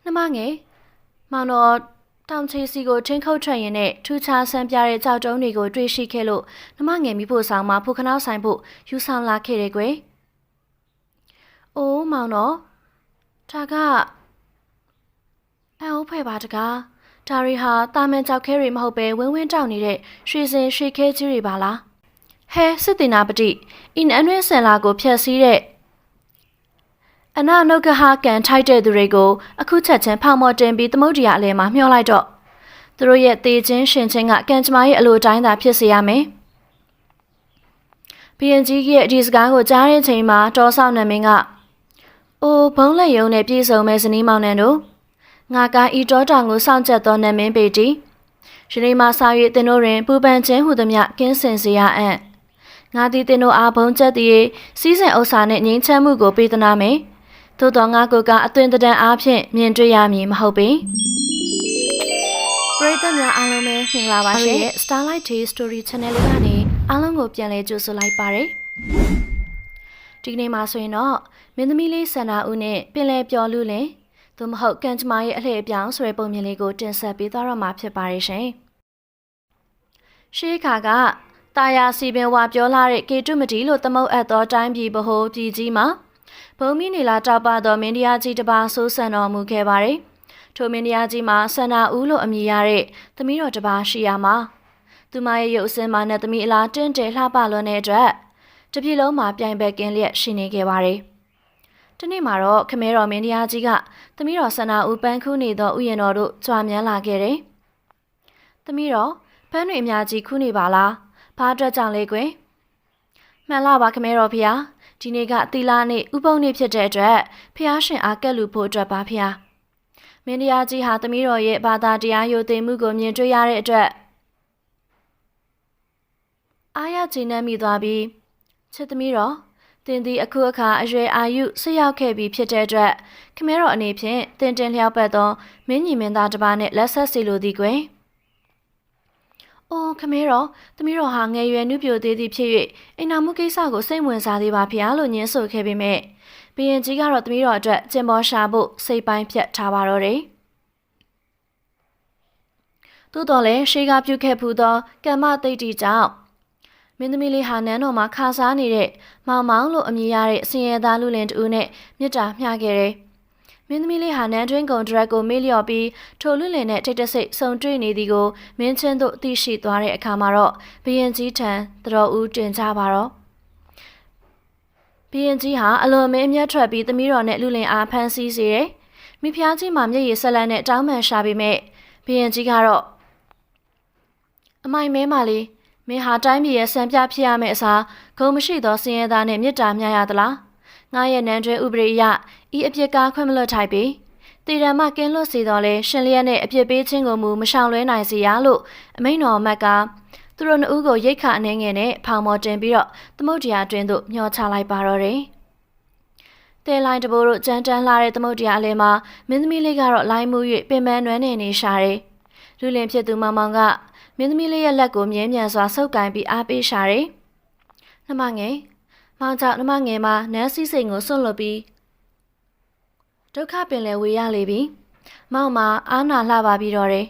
နှမငယ်မောင်တော်တောင်ချီစီကိုချင်းခုတ်ထွက်ရင်နဲ့ထူးခြားဆန်းပြတဲ့ကြောက်တုံးတွေကိုတွေ့ရှိခဲ့လို့နှမငယ်မိဖို့ဆောင်မှာဖူခနောက်ဆိုင်ဖို့ယူဆောင်လာခဲ့တယ်ကွယ်။အိုးမောင်တော်ဒါကအန်ဟုတ်ဖွဲ့ပါတကားဒါရီဟာတာမန်ကြောက်ခဲတွေမဟုတ်ပဲဝင်းဝင်းတောက်နေတဲ့ရွှေစင်ရွှေခဲကြီးတွေပါလား။ဟဲစစ်တင်နာပတိအင်းအနှွေးဆန်လာကိုဖျက်ဆီးတဲ့အနာနုကဟာကန်ထိုက်တဲ့သူတွေကိုအခုချက်ချင်းဖောက်မော်တင်ပြီးသမုတ်တရားအလဲမှာမျှော်လိုက်တော့သူတို့ရဲ့တေချင်းရှင်ချင်းကကန်ကျမရဲ့အလိုတိုင်းသာဖြစ်စေရမယ်။ဘီယန်ကြီးရဲ့ဒီစကားကိုကြားတဲ့ချိန်မှာတော်ဆောင်နမင်းကအိုးဘုံလက်ယုံနဲ့ပြေဆုံးမဲ့ဇနီးမောင်နှံတို့ငါကဤတော်တောင်ကိုစောင့်ကြက်သောနမင်းပေတီယနေ့မှစာ၍တင်တို့တွင်ပူပန်ခြင်းဟုသည်မြကင်းစင်စေရအံ့ငါသည်တင်တို့အားဘုံချက်သည်စီးစင်ဥစ္စာနှင့်ငြိမ်းချမ်းမှုကိုပေးသနာမယ်သို့တော်ငါကိုကအသွင်တန်အားဖြင့်မြင်တွေ့ရမည်မဟုတ်ပေပရိသတ်များအားလုံးပဲမင်္ဂလာပါရှင် Starlight Day Story Channel လေးကနေအားလုံးကိုပြန်လည်ကြိုဆိုလိုက်ပါရစေဒီကနေ့မှာဆိုရင်တော့မင်းသမီးလေးစန္ဒာဦးနဲ့ပင်လယ်ပျော်လူလင်သို့မဟုတ်ကန်ကျမရဲ့အလှည့်အပြောင်းဆိုတဲ့ပုံမြင်လေးကိုတင်ဆက်ပေးသွားတော့မှာဖြစ်ပါရဲ့ရှင်ရှေးခါကတာယာစီပင်ဝါပြောလာတဲ့ကေတုမတီလို့သမုတ်အပ်သောတိုင်းပြည်ဗဟိုပြည်ကြီးမှာဘုံမီနေလာတောက်ပသောမင်းတရားကြီးတစ်ပါးဆိုးဆန်တော်မူခဲ့ပါတယ်ထိုမင်းတရားကြီးမှာစန္ဒာဦးလို့အမည်ရတဲ့သမီးတော်တစ်ပါးရှိရမှာသူမရဲ့ရုပ်အစင်းမှာနဲ့သမီးအလားတင့်တယ်လှပလွန်းတဲ့အတွက်တစ်ပြည်လုံးမှာပြိုင်ဘက်ကင်းလျက်ရှိနေခဲ့ပါတယ်ဒီနေ့မှာတော့ခမဲတော်မင်းတရားကြီးကသမီးတော်စန္ဒာဦးပန်းခူးနေသောဥယျာဉ်တော်တို့ကြွားမြန်းလာခဲ့တယ်သမီးတော်ပန်းတွေအများကြီးခူးနေပါလားဘာအတွက်ကြောင့်လဲကွယ်မှန်လားပါခမဲတော်ဖေဟာဒီနေ့ကသီလနေ့ဥပုံနေ့ဖြစ်တဲ့အတွက်ဖះရှင်အားကက်လူဖို့အတွက်ပါဖះမင်းတရားကြီးဟာသမီးတော်ရဲ့ဘာသာတရားယုံသိမှုကိုမြင်တွေ့ရတဲ့အတွက်အားရကျေနပ်မိသွားပြီးချစ်သမီးတော်တင်သည်အခုအခါအရွယ်အာယုဆက်ရောက်ခဲ့ပြီးဖြစ်တဲ့အတွက်ခမဲတော်အနေဖြင့်တင်တင်လျောက်ပတ်သောမင်းညီမင်းသားတစ်ပါးနဲ့လက်ဆက်စီလိုသည်ကွယ်။အိုးခမဲတော်သမီးတော်ဟာငယ်ရွယ်နှုပြိုသေးသည်ဖြစ်၍အိမ်နာမှုကိစ္စကိုစိတ်ဝင်စားသေးပါဖျားလို့ညင်းဆိုခဲ့ပေမဲ့ဘီရင်ကြီးကတော့သမီးတော်အတွက်ကျင်ပေါ်ရှာဖို့စိတ်ပိုင်းဖြတ်ထားပါတော့တယ်။သို့တော်လည်းရှေးကပြုခဲ့ဖူးသောကမ္မတိတ်တီကြောင့်မင်းသမီးလေးဟာနန်းတော်မှာခါစားနေတဲ့မောင်မောင်လို့အမည်ရတဲ့အစင်ရသားလူလင်တူနဲ့မြစ်တာမျှခဲ့တယ်။မင်းသမီးလေးဟာနန်းတွင်းကုံဒရက်ကိုမေ့လျော့ပြီးထိုလူလင်နဲ့တိတ်တဆိတ်ဆုံတွေ့နေသည်ကိုမင်းချင်းတို့သိရှိသွားတဲ့အခါမှာတော့ဘီရင်ကြီးထံတော်ဦးတင်ကြပါတော့။ဘီရင်ကြီးဟာအလွန်မင်းအမျက်ထွက်ပြီးသမီးတော်နဲ့လူလင်အားဖမ်းဆီးစေတယ်။မိဖုရားကြီးမှာမျက်ရည်ဆက်လန်းနဲ့တောင်းပန်ရှာပေမဲ့ဘီရင်ကြီးကတော့အမိုင်မဲပါလေမင်းဟာတိုင်းပြည်ရဲ့စံပြဖြစ်ရမယ့်အစားဂုံမရှိသောစင်ရသားနဲ့မြစ်တာမျှရသလားငါရဲ့နန်းတွင်ဥပဒေအရဤအပြစ်ကားခွင့်မလွတ်ထိုက်ပေတည်ရမကင်းလွတ်စေတော်လဲရှင်လျက်နဲ့အပြစ်ပေးခြင်းကိုမူမရှောင်လွဲနိုင်စေရလို့အမိန့်တော်မက်ကသူတို့နှစ်ဦးကိုရိတ်ခအနေငယ်နဲ့ဖောင်မော်တင်ပြီးတော့သမုတ်တရားတွင်သို့မျှော်ချလိုက်ပါတော့တယ်တဲလိုင်းတဘိုးတို့ကြမ်းတမ်းလာတဲ့သမုတ်တရားအလဲမှာမင်းသမီးလေးကတော့လိုင်းမှု၍ပင်ပန်းနွမ်းနေရှာတယ်လူလင်ဖြစ်သူမောင်မောင်ကမင်းသမီးလေးရဲ့လက်ကိုမြဲမြံစွာဆုပ်ကိုင်ပြီးအားပေးရှာတယ်။နှမငယ်မောင်ကြောင့်နှမငယ်မှာနန်းစည်းစိမ်ကိုစွန့်လွတ်ပြီးဒုက္ခပင်လယ်ဝေရလေပြီ။မောင်မှာအားနာလှပါပြီးတော့တယ်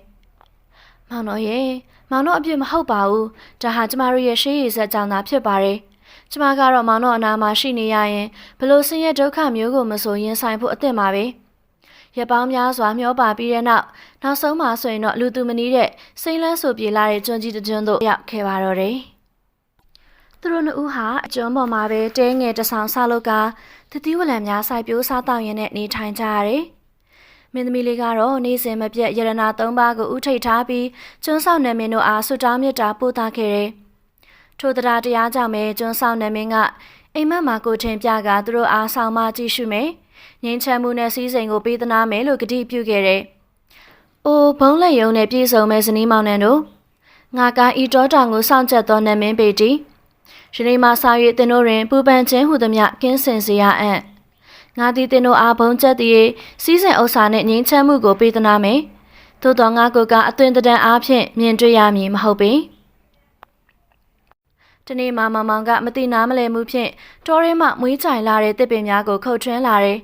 ။မောင်တော်ရဲ့မောင်တို့အပြစ်မဟုတ်ပါဘူး။ဒါဟာကျမတို့ရဲ့ရှေးရည်ဆက်ကြောင့်သာဖြစ်ပါတယ်။ကျမကတော့မောင်တို့အနာမှာရှိနေရရင်ဘလို့ဆင်းရဲဒုက္ခမျိုးကိုမဆိုရင်ဆိုင်ဖို့အသင့်ပါပဲ။ရပောင်းများစွာမျောပါပြီးတဲ့နောက်ဆုံးမှာဆိုရင်တော့လူသူမနီးတဲ့စိမ့်လန်းဆိုပြေလာတဲ့ကျွန်းကြီးတစ်ကျွန်းတို့ရောက်ခဲ့ပါတော့တယ်။သူတို့နှစ်ဦးဟာအကျွန်းပေါ်မှာပဲတဲငယ်တဆောင်ဆောက်လုပ်ကသတိဝလံများစိုက်ပျိုးစားတောက်ရင်းနဲ့နေထိုင်ကြရတယ်။မင်းသမီးလေးကတော့နေ့စဉ်မပြတ်ရတနာ၃ပါးကိုဥထိတ်ထားပြီးကျွန်းဆောင်နယ်မင်းတို့အားဆွတောင်းမြတ်တာပို့သခဲ့တယ်။ထိုတရားကြောင့်ပဲကျွန်းဆောင်နယ်မင်းကအိမ်မက်မှာကိုထင်ပြကသူတို့အားဆောင်မကြည့်ရှုမယ်။ငင်းချမ်းမှုနဲ့စီးစိမ်ကိုပေးသနာမယ်လို့ကတိပြုခဲ့တယ်။အိုးဘုံလက်ယုံနဲ့ပြေဆုံးမဲ့ဇနီးမောင်နှံတို့ငါကဤတော်တောင်ကိုစောင့်ကြက်သောနတ်မင်းပေတီယနေ့မှစာ၍တင်တို့တွင်ပူပန်ခြင်းဟုသည်မြကင်းစင်စေရအံ့ငါသည်တင်တို့အားဘုံချက်သည်စီးစိမ်ဥစ္စာနှင့်ငင်းချမ်းမှုကိုပေးသနာမယ်သို့တော်ငါကိုကအသွင်တန်အားဖြင့်မြင်တွေ့ရမည်မဟုတ်ပေဒီနေ့မှမောင်ကမတိနာမလဲမှုဖြင့်တော်ရဲမှမွေးကြိုင်လာတဲ့တစ်ပင်များကိုခုတ်ထွင်းလာတယ်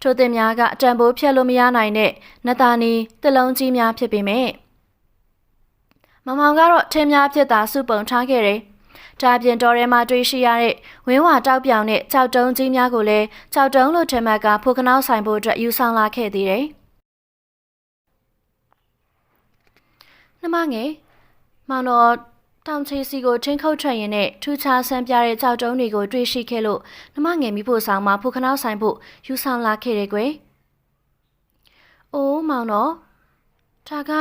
ထိုတင်များကတံပိုးဖြတ်လို့မရနိုင်တဲ့နတာနီတစ်လုံးကြီးများဖြစ်ပေမဲ့မောင်ကတော့ထင်းများဖြစ်တာစုပုံထားခဲ့တယ်။ဒါပြင်တော်ထဲမှာတွေ့ရှိရတဲ့ဝင်းဝါတောက်ပြောင်တဲ့ကြောက်တုံးကြီးများကိုလည်းကြောက်တုံးလို့ထင်မှတ်ကဖိုကနောက်ဆိုင်ဖို့အတွက်ယူဆောင်လာခဲ့သေးတယ်။နှမငယ်မောင်တော်တောင်ချီစီကိုချင်းခုတ်ထွက်ရင်နဲ့ထူးခြားဆန်းပြတဲ့ကြောက်တုံးတွေကိုတွေ့ရှိခဲ့လို့နှမငယ်မိဖို့ဆောင်မှာဖိုကနောက်ဆိုင်ဖို့ယူဆောင်လာခဲ့တယ်ကွယ်။အိုးမောင်တော်ဒါက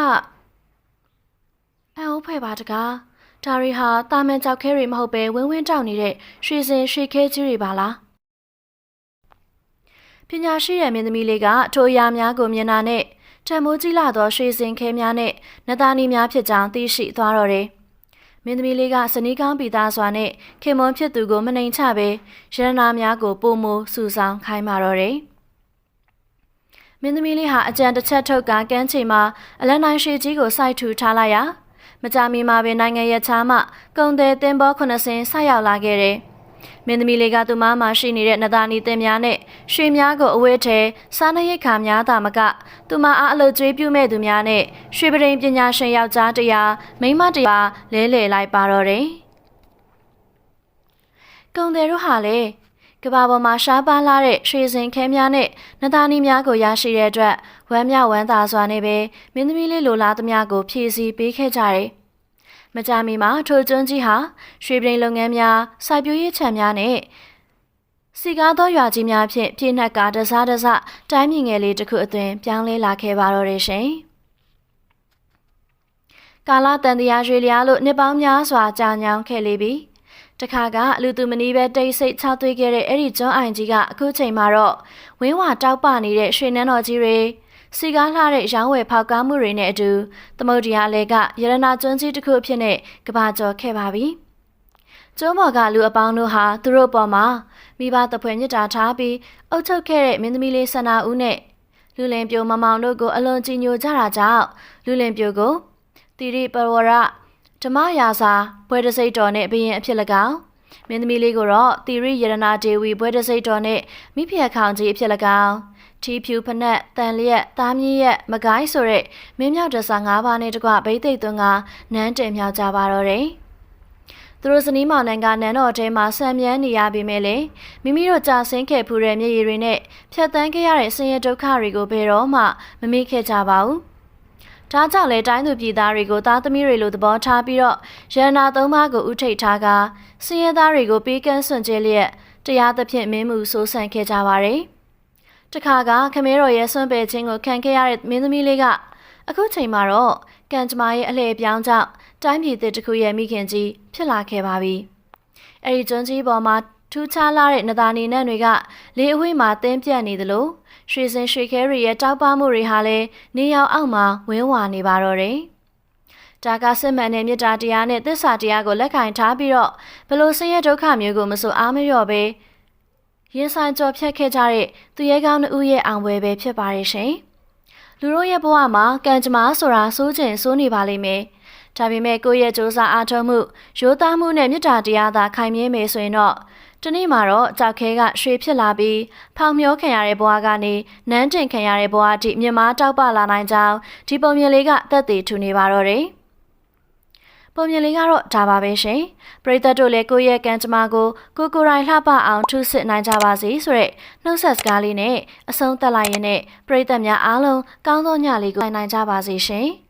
အန်အိုးဖွဲ့ပါတကားဒါရီဟာတာမန်ကြောက်ခဲတွေမဟုတ်ပဲဝင်းဝင်းတောက်နေတဲ့ရွှေစင်ရွှေခဲကြီးတွေပါလားပညာရှိရဲ့မင်းသမီးလေးကထိုအရာများကိုမြင်တာနဲ့တံမိုးကြီးလာသောရွှေစင်ခဲများနဲ့နတာနီများဖြစ်ကြောင်းသိရှိသွားတော့တယ်မင်းသမီးလေးကစနီးကောင်းပီသားစွာနဲ့ခင်မွန်ဖြစ်သူကိုမနှိမ်ချပဲရတနာများကိုပုံမဆူဆောင်ခိုင်းပါတော့တယ်မင်းသမီးလေးဟာအကြံတစ်ချက်ထုတ်ကကန်းချိန်မှာအလန်နိုင်ရွှေကြီးကိုစိုက်ထူထားလိုက်ရာမကြမီမှာပင်နိုင်ငံရခြားမှကုံတဲ့တင်ဘော9ဆင်းဆက်ရောက်လာခဲ့တယ်။မင်းသမီးလေးကသူမမှာရှိနေတဲ့နတာနီတင်များနဲ့ရွှေများကိုအဝဲထဲစားနပ်ရိက္ခာများသာမကသူမအားအလုပ်ကျွေးပြုမဲ့သူများနဲ့ရွှေပရိန်ပညာရှင်ယောက်ျားတရားမိန်းမတရားလဲလှယ်လိုက်ပါတော့တယ်။ကုံတဲ့တို့ဟာလေကဘာပေါ်မှာရှားပါလာတဲ့ရွှေစင်ခဲများနဲ့နတာနီများကိုရရှိတဲ့အတွက်ဝမ်းမြောက်ဝမ်းသာစွာနဲ့ပဲမင်းသမီးလေးလိုလားသမျှကိုဖြည့်ဆည်းပေးခဲ့ကြတယ်။မကြာမီမှာထိုကျွန်းကြီးဟာရွှေပင်လုပ်ငန်းများစိုက်ပျိုးရေးခြံများနဲ့စီကားသောရွာကြီးများဖြင့်ပြည့်နှက်ကတစားတိုင်းမြင့်ငယ်လေးတစ်ခုအသွင်ပြောင်းလဲလာခဲ့ပါတော့တယ်ရှင်။ကာလတန်တရားရွှေလျားလို့နှစ်ပေါင်းများစွာကြာညောင်းခဲ့လေပြီ။တခါကလူသူမနီးပဲတိတ်ဆိတ်ချသွေးခဲ့တဲ့အဲ့ဒီကျွန်းအိုင်ကြီးကအခုချိန်မှာတော့ဝင်းဝါတောက်ပနေတဲ့ရွှေနန်းတော်ကြီးတွေစီကားလှတဲ့ရောင်းဝယ်ဖောက်ကားမှုတွေနဲ့အတူသမုဒ္ဒရာလေကရတနာကျွန်းကြီးတစ်ခုအဖြစ်နဲ့ကဘာကျော်ခဲ့ပါပြီ။ကျွန်းပေါ်ကလူအပေါင်းတို့ဟာသူတို့ပေါ်မှာမိဘတပွဲမြစ်တာထားပြီးအုပ်ချုပ်ခဲ့တဲ့မင်းသမီးလေးဆန္ဒဦးနဲ့လူလင်ပြိုမမောင်တို့ကိုအလွန်ကြည်ညိုကြတာကြောင့်လူလင်ပြိုကိုတိရိပဝရဓမ္မရာဇာဘွဲတစိတ်တော်နဲ့ဘရင်အဖြစ်၎င်းမင်းသမီးလေးကိုတော့တိရိရတနာဒေဝီဘွဲတစိတ်တော်နဲ့မိဖုရားခေါင်ကြီးအဖြစ်၎င်းထီဖြူဖနက်တန်လျက်သားမြင့်ရဲ့မကိုင်းဆိုတဲ့မင်းမြောက်တဆာ၅ပါးနဲ့တကွဗိသိက်သွန်းကနန်းတင်မြောက်ကြပါတော့တယ်။သူတို့ဇနီးမောင်နှံကနန်းတော်ထဲမှာဆံမြန်းနေရပေမဲ့လေမိမိတို့ကြာဆင်းခဲ့ဖူးတဲ့မျက်ရည်တွေနဲ့ဖြတ်တန်းခဲ့ရတဲ့ဆင်းရဲဒုက္ခတွေကိုဘယ်တော့မှမမေ့ခဲ့ကြပါဘူး။ဒါကြောင့်လေတိုင်းသူပြည်သားတွေကိုသားသမီးတွေလိုသဘောထားပြီးတော့ရတနာသုံးပါးကိုဥထိတ်ထားကဆင်းရဲသားတွေကိုပေးကမ်းစွန့်ကြဲလျက်တရားသဖြင့်မင်းမှုဆိုးဆန်ခဲ့ကြပါတယ်။တခါကခမဲတော်ရဲ့ဆွန့်ပယ်ခြင်းကိုခံခဲ့ရတဲ့မင်းသမီးလေးကအခုချိန်မှာတော့ကံကြမ္မာရဲ့အလှည့်ပြောင်းကြောင့်တိုင်းပြည်သစ်တစ်ခုရဲ့မိခင်ကြီးဖြစ်လာခဲ့ပါပြီ။အဲဒီကျွန်းကြီးပေါ်မှာထူးခြားလာတဲ့နတာနီနန့်တွေကလေအဝိမှာတင်းပြတ်နေသလိုရွှေစင်ရွှေခဲတွေရဲ့တောက်ပမှုတွေဟာလည်းနေရောက်အောက်မှာဝင်းဝါနေပါတော့တယ်။ဒါကစစ်မှန်တဲ့မေတ္တာတရားနဲ့သစ္စာတရားကိုလက်ကင်ထားပြီးတော့ဘလို့ဆင်းရဲဒုက္ခမျိုးကိုမဆိုအားမလျော့ပဲရင်ဆိုင်ကြော်ဖြတ်ခဲ့ကြတဲ့သူရဲကောင်းနှစ်ဦးရဲ့အောင်ပွဲပဲဖြစ်ပါရဲ့ရှင်။လူတို့ရဲ့ဘဝမှာကံကြမ္မာဆိုတာစိုးကျင်စိုးနေပါလိမ့်မယ်။ဒါပေမဲ့ကိုယ့်ရဲ့စူးစမ်းအားထုတ်မှုရိုးသားမှုနဲ့မေတ္တာတရားသာခိုင်မြဲမယ်ဆိုရင်တော့ဒီနေ့မှာတော့ကြောက်ခဲကရွှေဖြစ်လာပြီးဖောင်မျောခံရတဲ့ဘဝကနေနန်းတင်ခံရတဲ့ဘဝအထိမြမတောက်ပလာနိုင်ကြောင်းဒီပုံမြင်လေးကသက်သေထူနေပါတော့တယ်။ပုံမြင်လေးကတော့ဒါပါပဲရှင်။ပရိသတ်တို့လည်းကိုယ့်ရဲ့ကံကြမ္မာကိုကိုယ်တိုင်လှပအောင်ထုစစ်နိုင်ကြပါစေဆိုတဲ့နှုတ်ဆက်စကားလေးနဲ့အဆုံးသတ်လိုက်ရင်းနဲ့ပရိသတ်များအားလုံးကောင်းသောညလေးကိုနိုင်ကြပါစေရှင်။